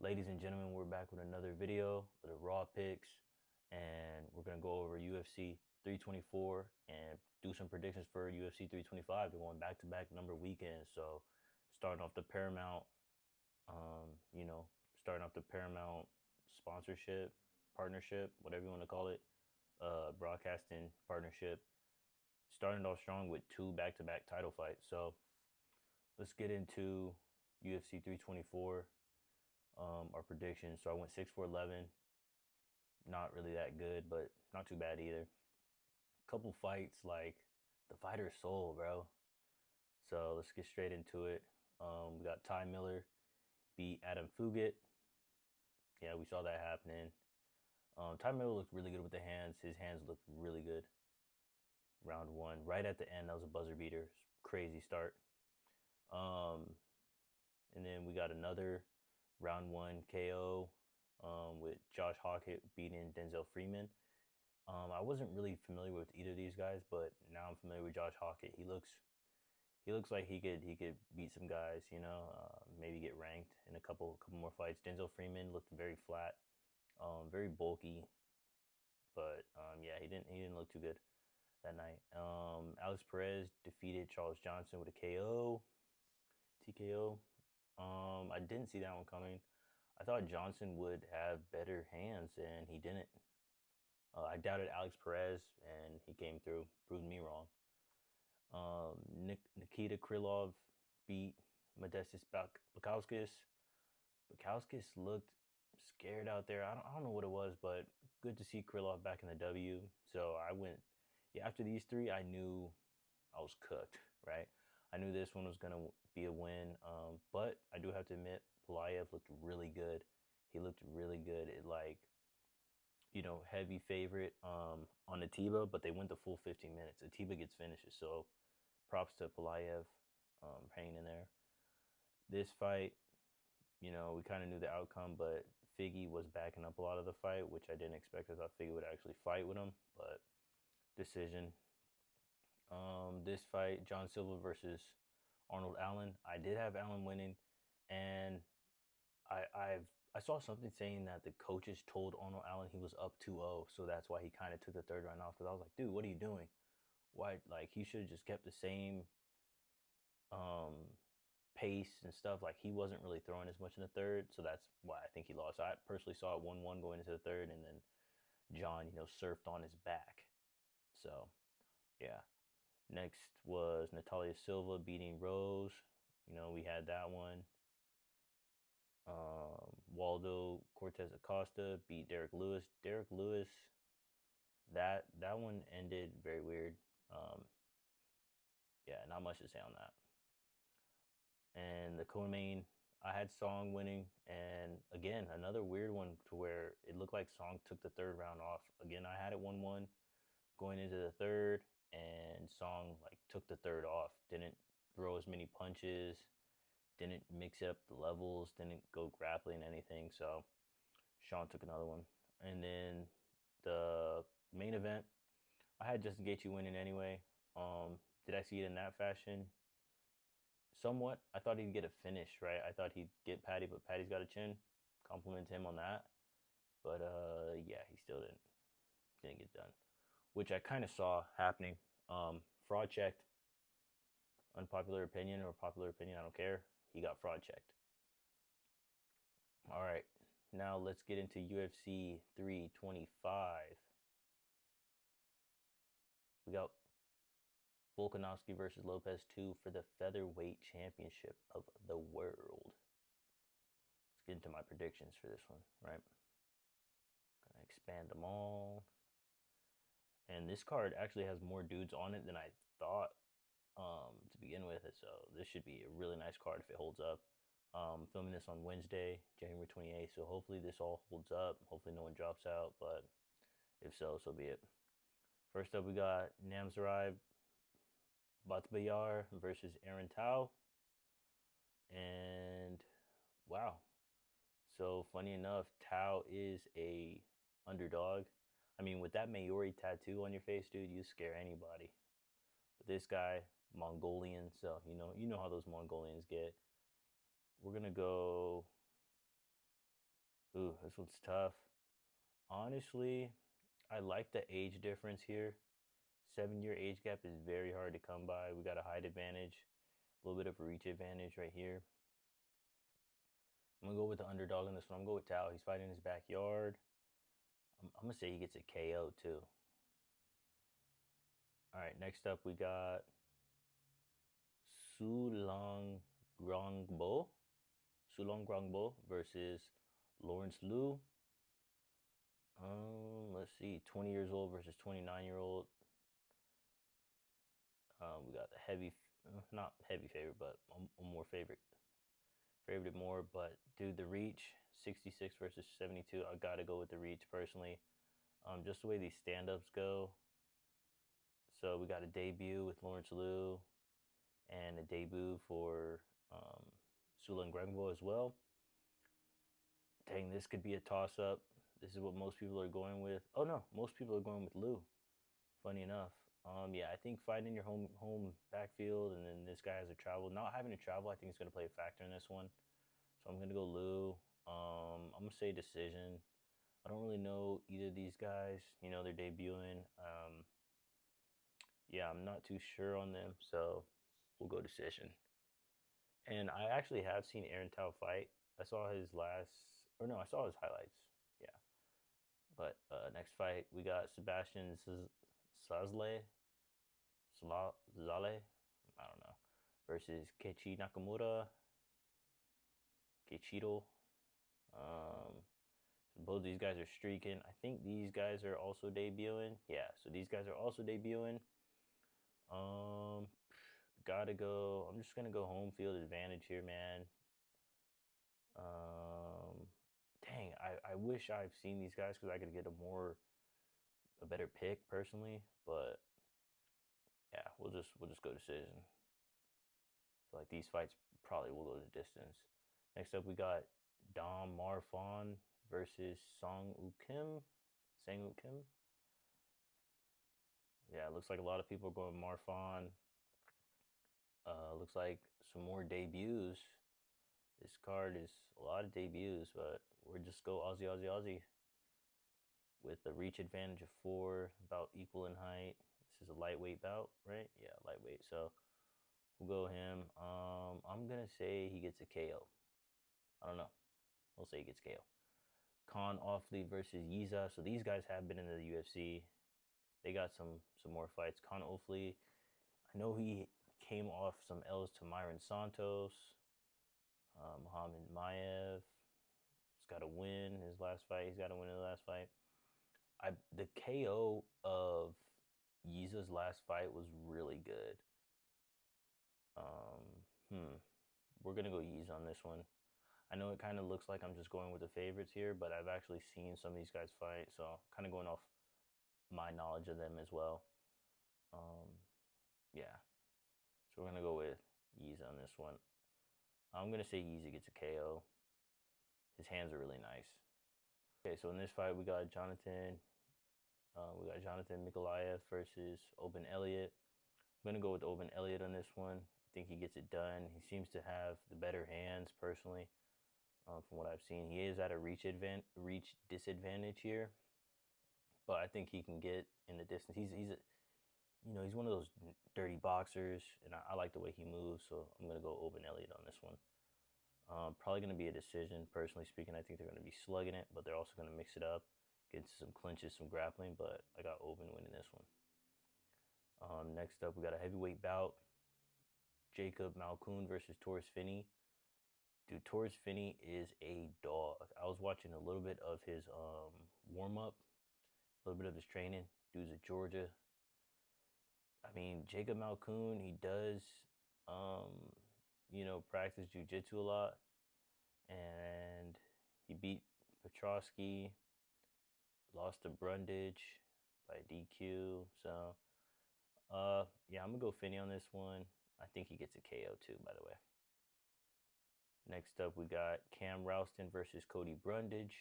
Ladies and gentlemen, we're back with another video with the raw picks, and we're gonna go over UFC 324 and do some predictions for UFC 325. They're going back-to-back number weekends, so starting off the Paramount, starting off the Paramount sponsorship, partnership, whatever you want to call it, broadcasting partnership. Starting off strong with two back-to-back title fights. So let's get into UFC 324. Our predictions. So I went 6 for 11. Not really that good, but not too bad either. Couple fights like the fighter's soul, bro. So let's get straight into it. We got Ty Miller beat Adam Fugit. Yeah, we saw that happening. Ty Miller looked really good with the hands. His hands looked really good. Round one, right at the end, that was a buzzer beater. Crazy start. Um, and then we got another round one KO with Josh Hawkett beating Denzel Freeman. I wasn't really familiar with either of these guys, but now I'm familiar with Josh Hawkett. He looks like he could beat some guys, maybe get ranked in a couple more fights. Denzel Freeman looked very flat, very bulky, but yeah, he didn't look too good that night. Alex Perez defeated Charles Johnson with a KO, TKO. I didn't see that one coming. I thought Johnson would have better hands, and he didn't. I doubted Alex Perez, and he came through, proved me wrong. Nikita Krylov beat Modestas Bukauskas. Bukauskas looked scared out there. I don't know what it was, but good to see Krylov back in the W. So I went, yeah, after these three, I knew I was cooked, right? I knew this one was going to be a win. But I do have to admit, Pulayev looked really good. He looked really good. Heavy favorite on Atiba, but they went the full 15 minutes. Atiba gets finishes, so props to Pulayev hanging in there. This fight, we kind of knew the outcome, but Figgy was backing up a lot of the fight, which I didn't expect. I thought Figgy would actually fight with him, but decision. This fight, John Silva versus Arnold Allen. I did have Allen winning, and I saw something saying that the coaches told Arnold Allen he was up 2-0, so that's why he kind of took the third round off. Because I was like, dude, what are you doing? Why? Like he should have just kept the same um, pace and stuff. Like he wasn't really throwing as much in the third, so that's why I think he lost. I personally saw it 1-1 going into the third, and then John, surfed on his back. So yeah. Next was Natalia Silva beating Rose. We had that one. Waldo Cortez Acosta beat Derek Lewis. Derek Lewis, that one ended very weird. Yeah, not much to say on that. And the co-main, I had Song winning, and again another weird one to where it looked like Song took the third round off. Again, I had it 1-1 going into the third, and Song like took the third off. Didn't throw as many punches. Didn't mix up the levels. Didn't go grappling anything. So Sean took another one. And then the main event, I had Justin Gaethje winning anyway. Did I see it in that fashion? Somewhat. I thought he'd get a finish, right? I thought he'd get Patty, but Patty's got a chin. Compliment him on that. But yeah, he still didn't get done, which I kind of saw happening. Fraud checked. Unpopular opinion or popular opinion, I don't care. He got fraud checked. All right, now let's get into UFC 325. We got Volkanovski versus Lopez 2 for the featherweight championship of the world. Let's get into my predictions for this one, right? Gonna expand them all. And this card actually has more dudes on it than I thought to begin with. So this should be a really nice card if it holds up. Filming this on Wednesday, January 28th, so hopefully this all holds up. Hopefully no one drops out, but if so, so be it. First up, we got Namzaraj Batbayar versus Aaron Tao. And wow. So funny enough, Tao is a underdog. I mean, with that Maori tattoo on your face, dude, you scare anybody. But this guy, Mongolian, so you know how those Mongolians get. We're gonna go This one's tough. Honestly, I like the age difference here. 7 year age gap is very hard to come by. We got a height advantage, a little bit of a reach advantage right here. I'm gonna go with the underdog in this one. I'm gonna go with Tao. He's fighting in his backyard. I'm gonna say he gets a KO too. All right, next up we got Sulong Grongbo. Sulong Grongbo versus Lawrence Liu. Let's see, 20 years old versus 29-year-old. We got the not heavy favorite, but a more favorite more. But dude, the reach, 66 versus 72. I gotta go with the reach personally. Just the way these stand-ups go. So we got a debut with Lawrence Liu and a debut for Sula Grengbo as well. Dang, this could be a toss-up. This is what most people are going with. Oh no, most people are going with Liu. Funny enough. Yeah, I think fighting your home backfield, and then this guy has to travel. Not having to travel, I think is going to play a factor in this one. So I'm going to go Liu. I'm going to say decision. I don't really know either of these guys. You know, they're debuting. Yeah, I'm not too sure on them, so we'll go decision. And I actually have seen Aaron Tao fight. I saw his last, or no, I saw his highlights. Yeah. But next fight, we got Sebastian Sazle, Zale, I don't know, versus Keiichi Nakamura, Keiichiro. Both these guys are streaking. I think these guys are also debuting. Yeah, so these guys are also debuting. Gotta go. I'm just gonna go home field advantage here, man. Dang, I wish I've seen these guys because I could get a better pick personally. But yeah, we'll just go decision. I feel like these fights probably will go the distance. Next up, we got Dom Marfon versus Sang Woo Kim. Yeah, it looks like a lot of people are going Marfon. Looks like some more debuts. This card is a lot of debuts, but we'll just go Aussie, Aussie, Aussie. With a reach advantage of 4, about equal in height. This is a lightweight bout, right? Yeah, lightweight. So we'll go him. I'm gonna say he gets a KO. I don't know. We'll say he gets KO. Khan Offley versus Yiza. So these guys have been in the UFC. They got some more fights. Khan Offley, I know he came off some L's to Myron Santos. Muhammad Maiev. He's got to win his last fight. He's got to win his last fight. The KO of Yiza's last fight was really good. We're gonna go Yiza on this one. I know it kind of looks like I'm just going with the favorites here, but I've actually seen some of these guys fight, so kind of going off my knowledge of them as well. Yeah. So we're gonna go with Yiza on this one. I'm gonna say Yiza gets a KO. His hands are really nice. Okay, so in this fight we got Jonathan Mikolaev versus Oben Elliott. I'm gonna go with Oben Elliott on this one. I think he gets it done. He seems to have the better hands personally, from what I've seen. He is at a reach disadvantage here, but I think he can get in the distance. He's one of those dirty boxers, and I like the way he moves, so I'm gonna go Oben Elliott on this one. Probably gonna be a decision, personally speaking. I think they're gonna be slugging it, but they're also gonna mix it up, get into some clinches, some grappling. But I got Oben winning this one. Next up, we got a heavyweight bout. Jacob Malkoun versus Taurus Finney. Dude, Taurus Finney is a dog. I was watching a little bit of his warm-up, a little bit of his training. Dude's at Georgia. I mean, Jacob Malkoun, he does, practice jiu-jitsu a lot. And he beat Petrosky, lost to Brundage by DQ. So, yeah, I'm going to go Finney on this one. I think he gets a KO too, by the way. Next up, we got Cam Rouston versus Cody Brundage.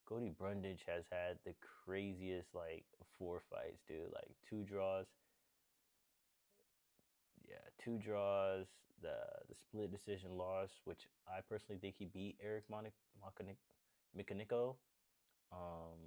Cody Brundage has had the craziest, 4 fights, dude. 2 draws. Yeah, 2 draws. The split decision loss, which I personally think he beat Eric Mikonico, um,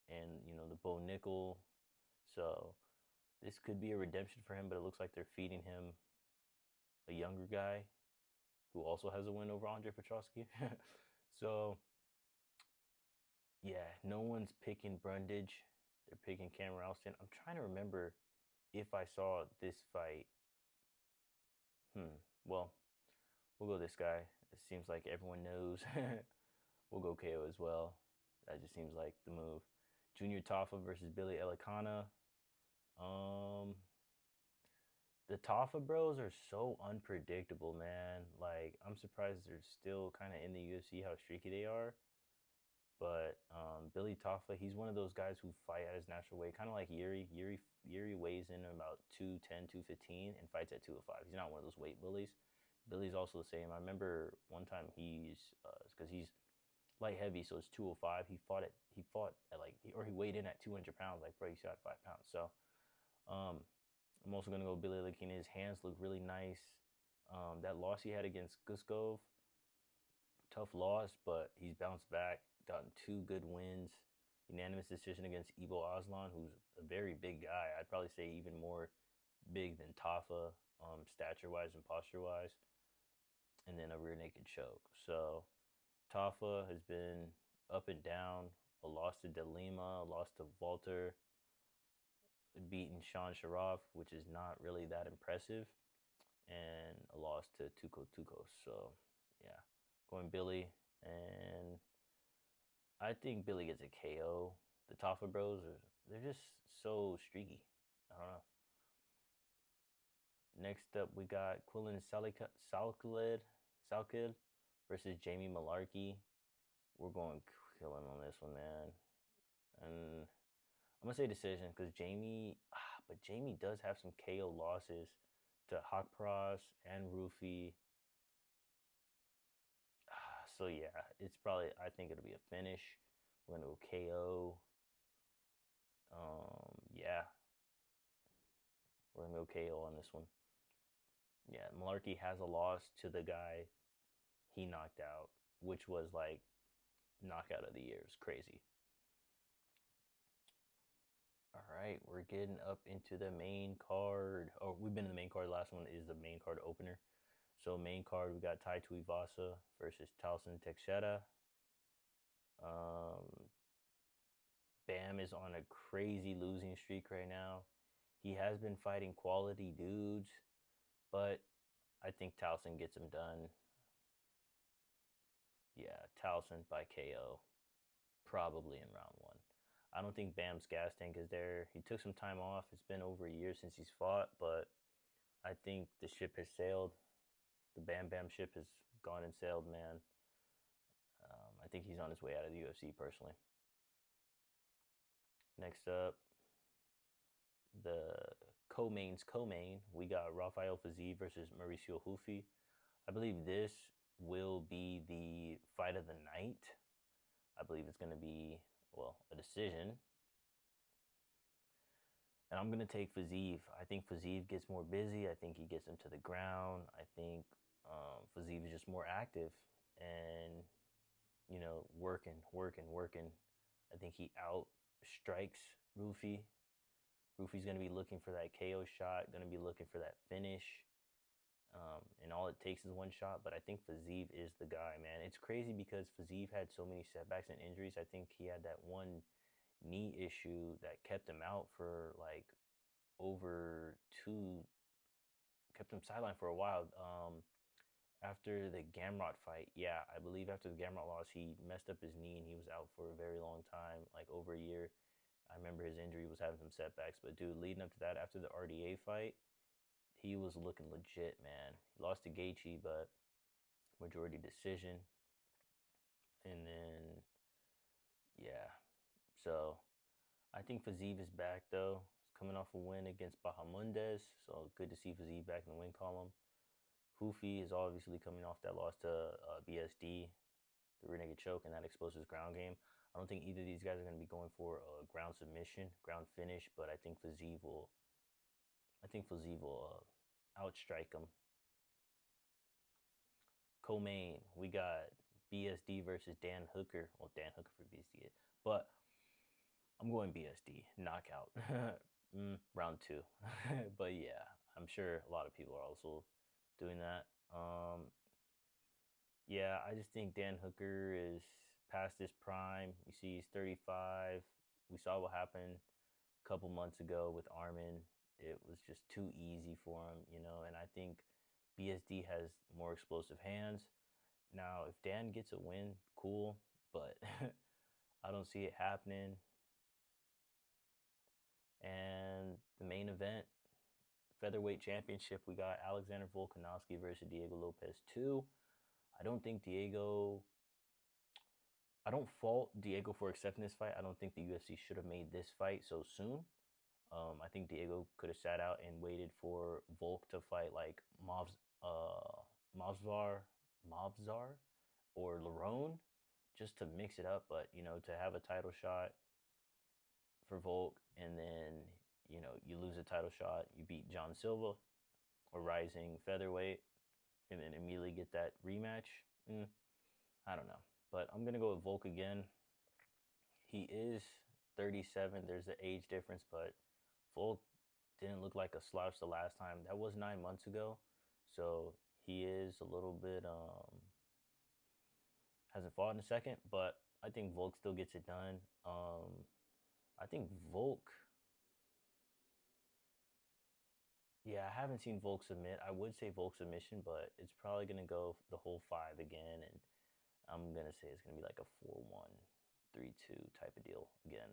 and the Bo Nickel. So this could be a redemption for him, but it looks like they're feeding him a younger guy who also has a win over Andre Petrosky. So yeah, no one's picking Brundage. They're picking Cameron Alston. I'm trying to remember if I saw this fight. Well, we'll go this guy. It seems like everyone knows. We'll go KO as well. That just seems like the move. Junior Tafa versus Billy Elikana. Um, the Tafa bros are so unpredictable, man. Like, I'm surprised they're still kind of in the UFC, how streaky they are. But Billy Tafa, he's one of those guys who fight at his natural weight, kind of like Yuri. Yuri weighs in about 210, 215 and fights at 205. He's not one of those weight bullies. Billy's also the same. I remember one time because he's light heavy, so it's 205. He fought at like, or he weighed in at 200 pounds. Like, bro, you shot 5 pounds. So um, I'm also gonna go Billy Lakina. His hands look really nice. That loss he had against Guskov, tough loss, but he's bounced back, gotten 2 good wins. Unanimous decision against Ibo Aslan, who's a very big guy. I'd probably say even more big than Tafa, stature wise and posture wise. And then a rear naked choke. So Tafa has been up and down. A loss to De Lima, a loss to Walter, beaten Sean Sharaf, which is not really that impressive, and a loss to Tuco Tucos. So, yeah, going Billy, and I think Billy gets a KO. The Tafa Bros they're just so streaky. I don't know. Next up, we got Quillen Salkid versus Jamie Malarkey. We're going killing on this one, man. And I'm gonna say decision because but Jamie does have some KO losses to Hakpras and Rufy. So yeah, it's probably I think it'll be a finish. We're gonna go KO. Yeah, we're gonna go KO on this one. Yeah, Malarkey has a loss to the guy he knocked out, which was like knockout of the year. It's crazy. All right, we're getting up into the main card. Oh, we've been in the main card. The last one is the main card opener. So main card, we got Tai Tuivasa versus Talson Teixeira. Um, Bam is on a crazy losing streak right now. He has been fighting quality dudes, but I think Talson gets him done. Yeah, Talson by KO, probably in round one. I don't think Bam's gas tank is there. He took some time off. It's been over a year since he's fought, but I think the ship has sailed. The Bam Bam ship has gone and sailed, man. I think he's on his way out of the UFC personally. Next up, the co-main's co-main. We got Rafael Fiziev versus Mauricio Hufi. I believe this will be the fight of the night. I believe it's going to be, well, a decision. And I'm going to take Fiziev. I think Fiziev gets more busy. I think he gets him to the ground. I think Fiziev is just more active and, working. I think he outstrikes Rufi. Rufi's going to be looking for that KO shot, going to be looking for that finish. And all it takes is one shot, but I think Fiziev is the guy, man. It's crazy because Fiziev had so many setbacks and injuries. I think he had that one knee issue that kept him out for like over two, kept him sidelined for a while. After the Gamrot fight, yeah, I believe after the Gamrot loss, he messed up his knee and he was out for a very long time, like over a year. I remember his injury was having some setbacks, but dude, leading up to that, after the RDA fight, he was looking legit, man. He lost to Gaethje, but majority decision. And then, yeah. So I think Fiziev is back though. He's coming off a win against Bahamundes, so good to see Fiziev back in the win column. Hufi is obviously coming off that loss to BSD, the rear naked choke, and that explosive ground game. I don't think either of these guys are going to be going for a ground submission, ground finish, but I think Fiziev will. I think Fiziev will outstrike him. Co-main, we got BSD versus Dan Hooker. Well, Dan Hooker for BSD, but I'm going BSD knockout. Round two. But yeah, I'm sure a lot of people are also doing that. Yeah, I just think Dan Hooker is past his prime. You see, he's 35. We saw what happened a couple months ago with Armin. It was just too easy for him, you know. And I think BSD has more explosive hands. Now, if Dan gets a win, cool, but I don't see it happening. And the main event, featherweight championship, we got Alexander Volkanovski versus Diego Lopez 2. I don't think Diego. I don't fault Diego for accepting this fight. I don't think the UFC should have made this fight so soon. I think Diego could have sat out and waited for Volk to fight like Mavzar, Mavzar, or Lerone, just to mix it up. But you know, to have a title shot for Volk, and then you know you lose a title shot, you beat John Silva, a rising featherweight, and then immediately get that rematch. I don't know, but I'm gonna go with Volk again. He is 37. There's an age difference, but Volk didn't look like a slouch the last time. That was 9 months ago, so he is a little bit hasn't fought in a second, but I think Volk still gets it done. I think Volk. Yeah, I haven't seen Volk submit. I would say Volk submission, but it's probably gonna go the whole five again, and I'm gonna say it's gonna be like a 4-1, 3-2 type of deal again.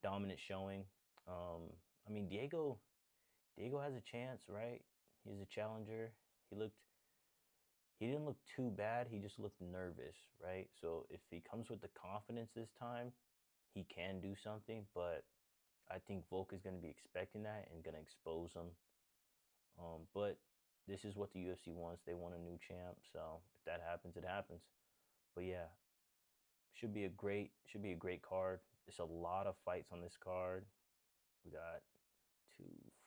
Dominant showing. I mean Diego has a chance, right? He's a challenger. He didn't look too bad. He just looked nervous, right? So if he comes with the confidence this time, he can do something. But I think Volk is going to be expecting that and going to expose him. But this is what the UFC wants. They want a new champ. So if that happens, it happens. But yeah, should be a great card. There's a lot of fights on this card. We got 2,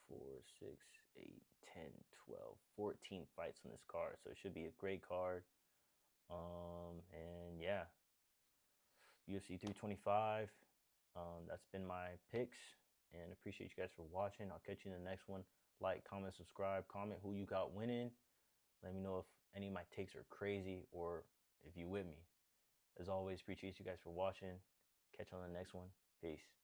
4, 6, 8, 10, 12, 14 fights on this card. So it should be a great card. And yeah, UFC 325. That's been my picks, and appreciate you guys for watching. I'll catch you in the next one. Like, comment, subscribe, comment who you got winning. Let me know if any of my takes are crazy or if you with me. As always, appreciate you guys for watching. Catch you on the next one. Peace.